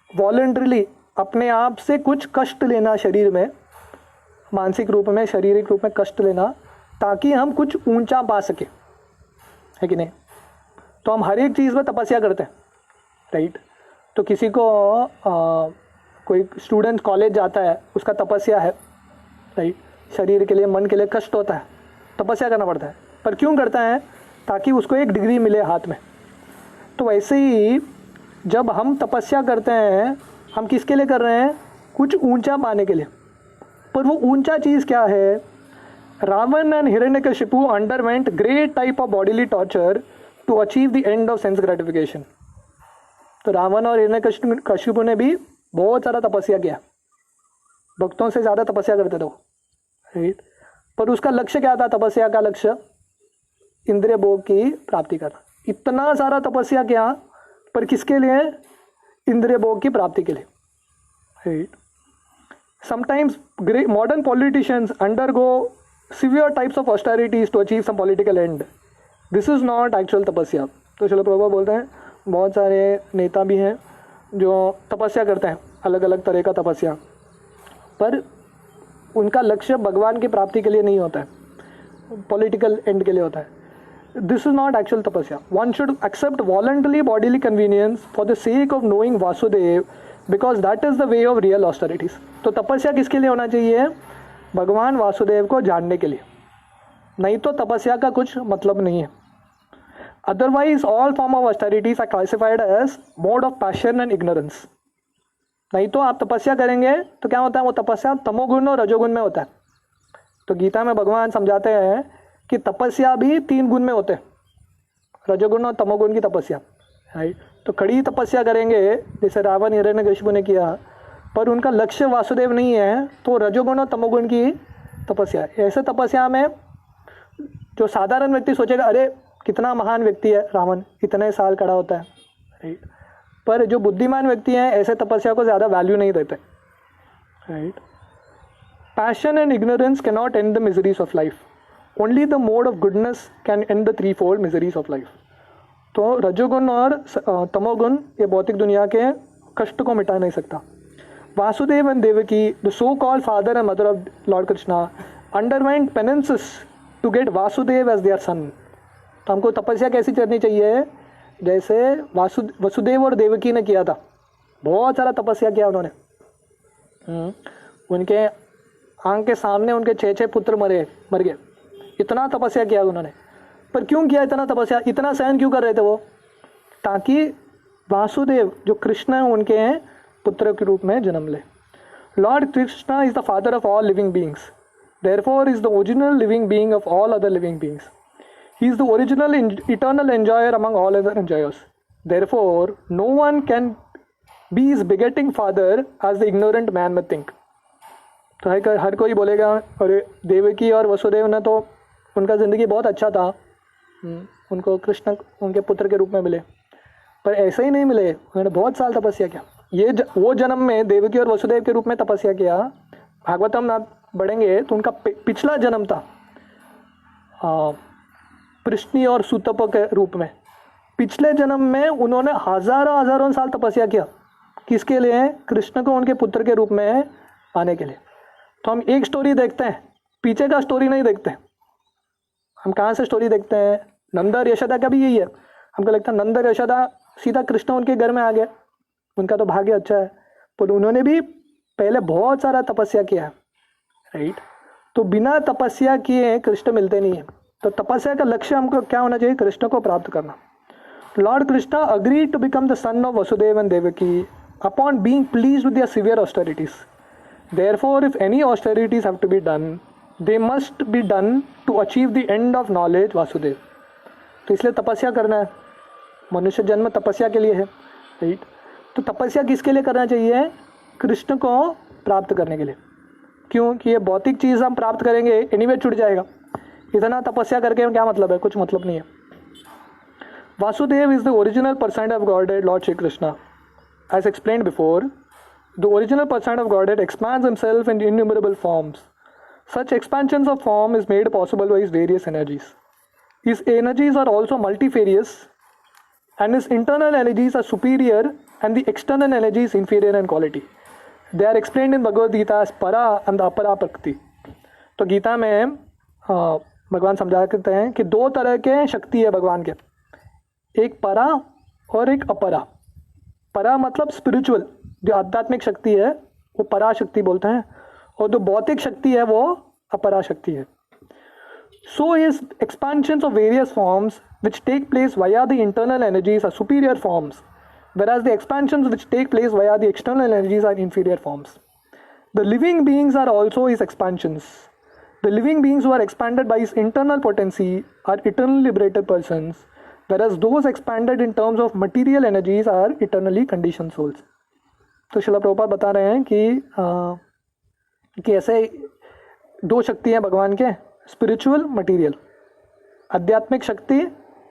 S1: वॉलेंट्रीली अपने आप से कुछ कष्ट लेना, शरीर में, मानसिक रूप में, शारीरिक रूप में कष्ट लेना, ताकि हम कुछ ऊंचा पा सके, है कि नहीं? तो हम हर एक चीज़ में तपस्या करते हैं, राइट? तो किसी को कोई स्टूडेंट कॉलेज जाता है, उसका तपस्या है, राइट? शरीर के लिए, मन के लिए कष्ट होता है, तपस्या करना पड़ता है। पर क्यों करता है? ताकि उसको एक डिग्री मिले हाथ में। तो वैसे ही जब हम तपस्या करते हैं, हम किसके लिए कर रहे हैं? कुछ ऊंचा पाने के लिए। पर वो ऊंचा चीज़ क्या है? Ravana and Hiranyakashipu underwent great type of bodily torture to achieve the end of sense gratification. तो रावण और हिरण्यकशिपु ने भी बहुत सारा तपस्या किया, भक्तों से ज़्यादा तपस्या करते थे वो, राइट? पर उसका लक्ष्य क्या था? तपस्या का लक्ष्य इंद्रिय भोग की प्राप्ति करना। इतना सारा तपस्या किया, पर किसके लिए? इंद्रिय भोग की प्राप्ति के लिए, right? Sometimes great modern politicians undergo severe types of austerities to achieve some political end. This is not actual tapasya. तो श्रील प्रभुपाद बोलते हैं बहुत सारे नेता भी हैं जो तपस्या करते हैं, अलग अलग तरह का तपस्या, पर उनका लक्ष्य भगवान की प्राप्ति के लिए नहीं होता है, पॉलिटिकल एंड के लिए होता है। This is not actual tapasya. One should accept voluntarily bodily inconvenience for the sake of knowing Vasudeva, because that is the way of real austerities. तो तपस्या किसके लिए होना चाहिए? भगवान वासुदेव को जानने के लिए, नहीं तो तपस्या का कुछ मतलब नहीं है। Otherwise all form of austerities are classified as mode of passion and ignorance. नहीं तो आप तपस्या करेंगे तो क्या होता है? वो तपस्या तमोगुण और रजोगुण में होता है। तो गीता में भगवान समझाते हैं कि तपस्या भी 3 गुण में होते हैं, रजोगुण और तमोगुण की तपस्या, राइट? तो कड़ी तपस्या करेंगे जैसे रावण हिरण्यकशिपु ने किया, पर उनका लक्ष्य वासुदेव नहीं है, तो रजोगुण और तमोगुण की तपस्या। ऐसे तपस्या में जो साधारण व्यक्ति सोचेगा अरे कितना महान व्यक्ति है रावण, इतने साल खड़ा होता है, राइट? पर जो बुद्धिमान व्यक्ति हैं ऐसे तपस्या को ज़्यादा वैल्यू नहीं देते, right? Passion and ignorance can not and the miseries of life, only the mode of goodness can and the 3-fold miseries of life. तो रजोगुण और तमोगुण ये भौतिक दुनिया के कष्ट को मिटा नहीं सकता। Vasudeva and Devaki, the so called father and mother of lord Krishna, underwent penances to get Vasudeva as their son. तो हमको तपस्या कैसी करनी चाहिए? जैसे वसुदेव और देवकी ने किया था, बहुत सारा तपस्या किया उन्होंने। उनके आंख के सामने उनके 6 पुत्र मर गए, इतना तपस्या किया उन्होंने। पर क्यों किया इतना तपस्या? इतना सहन क्यों कर रहे थे वो? ताकि वासुदेव जो कृष्ण है उनके पुत्र के रूप में जन्म ले। Lord Krishna is the father of all living beings, therefore is the original living being of all other living beings. He is the original eternal enjoyer among all other enjoyers. Therefore, no one can be his begetting father as the ignorant man may think. तो हर कोई बोलेगा अरे देवकी और वसुदेव ने तो उनका ज़िंदगी बहुत अच्छा था, उनको कृष्ण उनके पुत्र के रूप में मिले, पर ऐसे ही नहीं मिले, उन्होंने बहुत साल तपस्या किया। वो जन्म में देवकी और वसुदेव के रूप में तपस्या किया। भागवतम आप बढ़ेंगे तो उनका पिछला जन्म था पृष्णी और सूतप के रूप में। पिछले जन्म में उन्होंने हजारों साल तपस्या किया, किसके लिए? कृष्ण को उनके पुत्र के रूप में आने के लिए। तो हम एक स्टोरी देखते हैं, पीछे का स्टोरी नहीं देखते। हम कहाँ से स्टोरी देखते हैं? नंद और यशोदा का भी यही है। हमको लगता है नंद और यशोदा सीधा कृष्ण उनके घर में आ गया, उनका तो भाग्य अच्छा है, पर उन्होंने भी पहले बहुत सारा तपस्या किया है, राइट? तो बिना तपस्या किए कृष्ण मिलते नहीं है। तो तपस्या का लक्ष्य हमको क्या होना चाहिए? कृष्ण को प्राप्त करना। Lord Krishna agree to become the son of Vasudeva and Devaki upon being pleased with their severe austerities. Therefore if any austerities have to be done, they must be done to achieve the end of knowledge Vasudeva. तो इसलिए तपस्या करना है, मनुष्य जन्म तपस्या के लिए है, राइट? तो तपस्या किसके लिए करना चाहिए? कृष्ण को प्राप्त करने के लिए। क्योंकि ये भौतिक चीज़ हम प्राप्त करेंगे एनीवे छूट जाएगा, इतना तपस्या करके क्या मतलब है? कुछ मतलब नहीं है। Vasudeva is the original person of Godhead Lord Shri Krishna. As explained before, the original person of Godhead expands himself in innumerable forms. Such expansions of form is made possible by his various energies. His energies are also multifarious, and his internal energies are superior and the external energies inferior in quality. They are explained in Bhagavad Gita as para and apara prakti. तो गीता में भगवान समझा करते हैं कि दो तरह के शक्ति है भगवान के, एक परा और एक अपरा। परा मतलब स्पिरिचुअल, जो आध्यात्मिक शक्ति है वो पराशक्ति बोलते हैं, और जो भौतिक शक्ति है वो अपराशक्ति है। So is expansions of various forms which take place via the internal energies are superior forms, whereas the expansions which take place via the external energies are inferior forms. The living beings are also his expansions. The living beings who are expanded by his internal potency are eternally liberated persons, whereas those expanded in terms of material energies are eternally conditioned souls. तो श्रील प्रभुपाद बता रहे हैं कि ऐसे दो शक्ति हैं भगवान के, स्पिरिचुअल मटीरियल, आध्यात्मिक शक्ति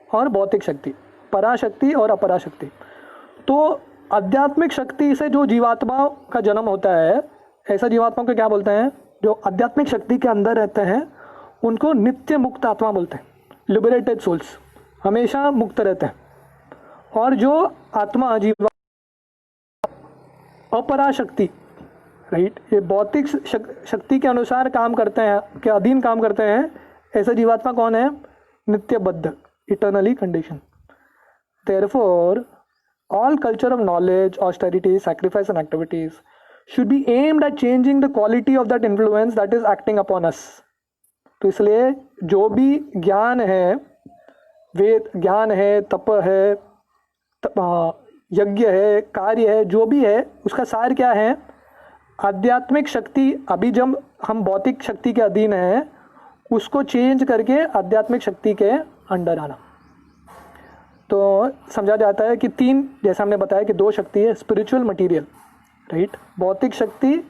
S1: और भौतिक शक्ति, पराशक्ति और अपराशक्ति। तो आध्यात्मिक शक्ति से जो जीवात्मा का जन्म होता है, ऐसा जीवात्मा को क्या बोलते हैं, जो आध्यात्मिक शक्ति के अंदर रहते हैं उनको नित्य मुक्त आत्मा बोलते हैं, लिबरेटेड सोल्स, हमेशा मुक्त रहते हैं। और जो आत्मा जीवा अपराशक्ति, राइट, ये भौतिक शक्ति के अनुसार काम करते हैं, के अधीन काम करते हैं, ऐसा जीवात्मा कौन है, नित्यबद्ध, eternally conditioned. Therefore, all culture of knowledge, austerity, sacrifice and activities should be aimed at changing the quality of that influence that is acting upon us. तो इसलिए जो भी ज्ञान है, वेद ज्ञान है, तप है, यज्ञ है, कार्य है, जो भी है, उसका सार क्या है, आध्यात्मिक शक्ति। अभी जब हम भौतिक शक्ति के अधीन हैं, उसको चेंज करके आध्यात्मिक शक्ति के अंडर आना। तो समझा जाता है कि तीन, जैसा हमने बताया कि दो शक्ति है, स्पिरिचुअल मटीरियल, राइट, भौतिक शक्ति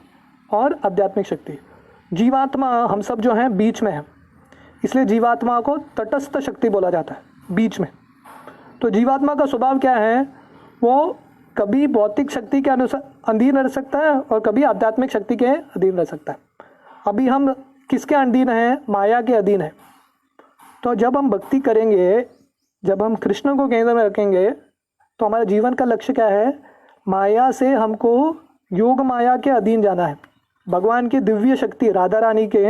S1: और आध्यात्मिक शक्ति। जीवात्मा हम सब जो हैं बीच में हैं, इसलिए जीवात्मा को तटस्थ शक्ति बोला जाता है, बीच में। तो जीवात्मा का स्वभाव क्या है, वो कभी भौतिक शक्ति के अनुसार अधीन रह सकता है और कभी आध्यात्मिक शक्ति के अधीन रह सकता है। अभी हम किसके अधीन हैं, माया के अधीन है। तो जब हम भक्ति करेंगे, जब हम कृष्ण को केंद्र में रखेंगे, तो हमारे जीवन का लक्ष्य क्या है, माया से हमको योग माया के अधीन जाना है, भगवान की दिव्य शक्ति राधा रानी के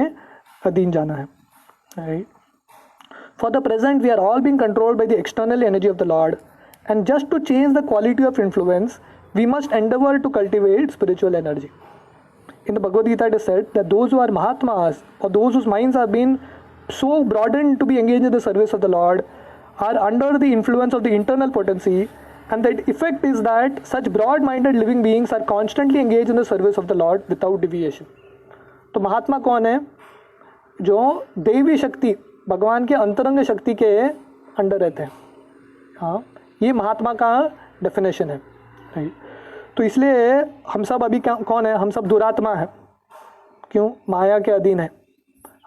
S1: अधीन जाना है, right. For the present we are all being controlled by the external energy of the Lord, and just to change the quality of influence we must endeavour to cultivate spiritual energy. In the Bhagavad Gita it is said that those who are Mahatmas, or those whose minds have been so broadened to be engaged in the service of the Lord, are under the influence of the internal potency, and the effect is that such broad-minded living beings are constantly engaged in the service of the Lord without deviation. तो महात्मा कौन है, जो देवी शक्ति, भगवान के अंतरंग शक्ति के अंडर रहते हैं। हाँ, ये महात्मा का डेफिनेशन है, राइट। तो इसलिए हम सब अभी कौन है, हम सब दुरात्मा है। क्यों, माया के अधीन है।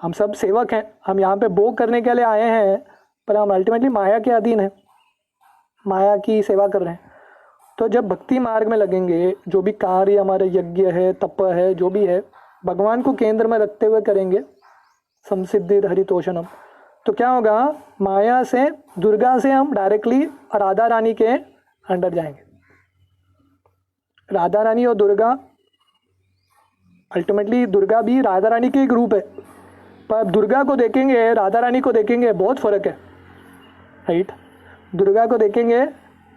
S1: हम सब सेवक हैं, हम यहाँ पे भोग करने के लिए आए हैं, पर हम अल्टीमेटली माया के अधीन हैं, माया की सेवा कर रहे हैं। तो जब भक्ति मार्ग में लगेंगे, जो भी कार्य हमारे यज्ञ है, तप है, जो भी है, भगवान को केंद्र में रखते हुए करेंगे, संसिद्धि हरितोषणम, तो क्या होगा, माया से, दुर्गा से हम डायरेक्टली राधा रानी के अंडर जाएंगे। राधा रानी और दुर्गा, अल्टीमेटली दुर्गा भी राधा रानी के एक रूप है, पर दुर्गा को देखेंगे, राधा रानी को देखेंगे, बहुत फर्क है, राइट। दुर्गा को देखेंगे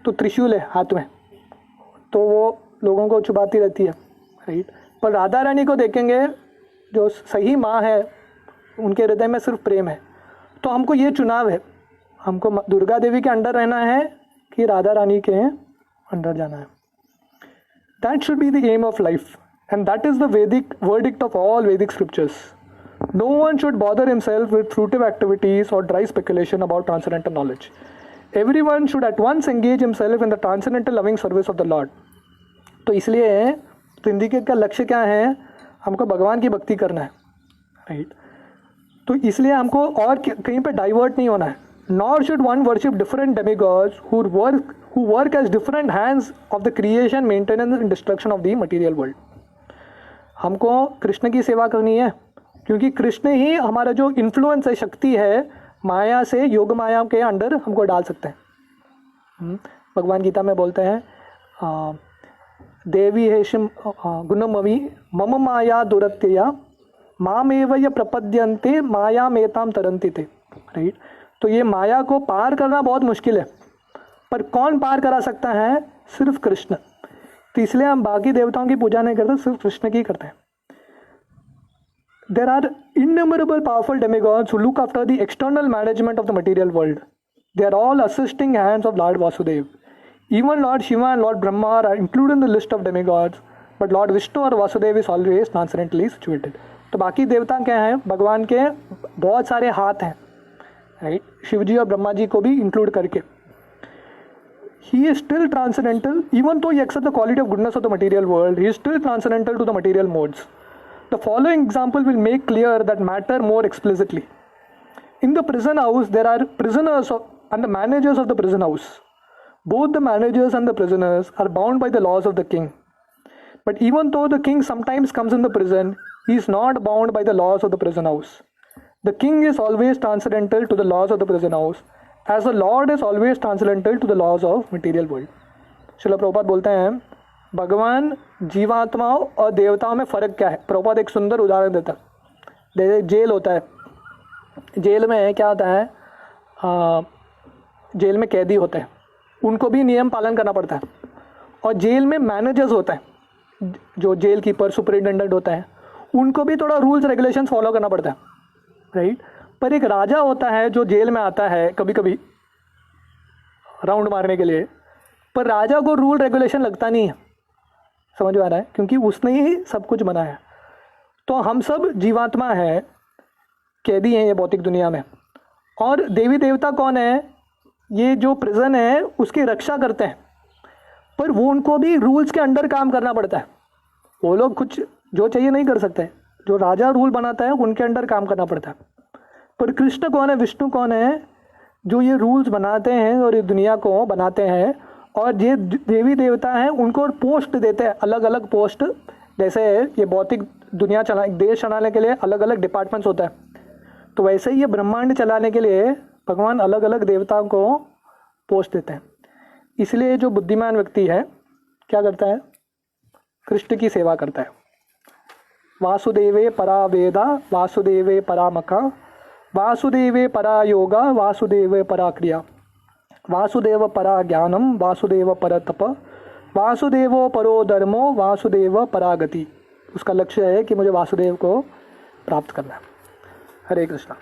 S1: तो त्रिशूल है हाथ में, तो वो लोगों को छुपाती रहती है, राइट। पर राधा रानी को देखेंगे, जो सही माँ है, उनके हृदय में सिर्फ प्रेम है। तो हमको ये चुनाव है, हमको दुर्गा देवी के अंडर रहना है कि राधा रानी के अंडर जाना है। That should be the aim of life, and that is the Vedic verdict of all Vedic scriptures. No one should bother himself with fruitive activities or dry speculation about transcendental knowledge. Everyone should at once engage himself in the transcendental loving service of the Lord. तो इसलिए जिंदगी का लक्ष्य क्या है, हमको भगवान की भक्ति करना है, राइट। तो इसलिए हमको और कहीं पे डाइवर्ट नहीं होना है। Nor should one worship different demigods who work as different hands of the creation, maintenance and destruction of the material world. हमको कृष्ण की सेवा करनी है, क्योंकि कृष्ण ही हमारा जो इन्फ्लुएंस है, शक्ति है, माया से योग माया के अंडर हमको डाल सकते हैं। भगवान गीता में बोलते हैं, देवी हेशम गुणमवी मम माया दुरत्यया मामेव य प्रपद्यन्ते मायामेतां तरन्ति ते, राइट। तो ये माया को पार करना बहुत मुश्किल है, पर कौन पार करा सकता है? सिर्फ कृष्ण। तो इसलिए हम बाकी देवताओं की पूजा नहीं करते, सिर्फ कृष्ण की करते हैं। There are innumerable powerful demigods who look after the external management of the material world. They are all assisting hands of Lord Vasudeva. Even Lord Shiva and Lord Brahma are included in the list of demigods, but Lord Vishnu और Vasudev is always transcendently situated. तो बाकी देवता क्या हैं? भगवान के बहुत सारे हाथ हैं, राइट, शिव जी और ब्रह्मा जी को भी इंक्लूड करके। He is still transcendental, even though he accepts the quality of goodness of the material world. He is still transcendental to the material modes. The following example will make clear that matter more explicitly. In the prison house, there are prisoners and the managers of the prison house. Both the managers and the prisoners are bound by the laws of the king. But even though the king sometimes comes in the prison, he is not bound by the laws of the prison house. The king is always transcendental to the laws of the prison house, as the Lord is always transcendental to the laws of material world. Srila Prabhupada बोलते हैं, भगवान जीवात्माओं और देवताओं में फ़र्क क्या है? प्रभुपाद एक सुंदर उदाहरण देता है। जैसे जेल होता है, जेल में क्या होता है? जेल में कैदी होते हैं, उनको भी नियम पालन करना पड़ता है। और जेल में मैनेजर्स होता है, जो जेल कीपर सुपरिटेंडेंट होता है, उनको भी थोड़ा रूल्स रेगुलेशन फॉलो करना पड़ता है, राइट। पर एक राजा होता है जो जेल में आता है कभी कभी राउंड मारने के लिए, पर राजा को रूल रेगुलेशन लगता नहीं है, समझ में आ रहा है? क्योंकि उसने ही सब कुछ बनाया। तो हम सब जीवात्मा है, कैदी हैं ये भौतिक दुनिया में। और देवी देवता कौन है? ये जो प्रिजन है उसकी रक्षा करते हैं, पर वो उनको भी रूल्स के अंडर काम करना पड़ता है। वो लोग कुछ जो चाहिए नहीं कर सकते, जो राजा रूल बनाता है उनके अंडर काम करना पड़ता है। पर कृष्ण कौन है, विष्णु कौन है? जो ये रूल्स बनाते हैं और ये दुनिया को बनाते हैं, और ये देवी देवता हैं उनको पोस्ट देते हैं, अलग अलग पोस्ट। जैसे ये भौतिक दुनिया देश चलाने के लिए अलग अलग डिपार्टमेंट्स होता है, तो वैसे ही ये ब्रह्मांड चलाने के लिए भगवान अलग अलग देवताओं को पोस्ट देते हैं। इसलिए जो बुद्धिमान व्यक्ति है क्या करता है? कृष्ण की सेवा करता है। वासुदेवे परा वेदा, वासुदेवे परा मखा, वासुदेवे परा योगा, वासुदेवे परा क्रिया, वासुदेव परा ज्ञानम, वासुदेव पर तप, वासुदेवो परो धर्मो, वासुदेव परा गति। उसका लक्ष्य है कि मुझे वासुदेव को प्राप्त करना है। हरे कृष्णा।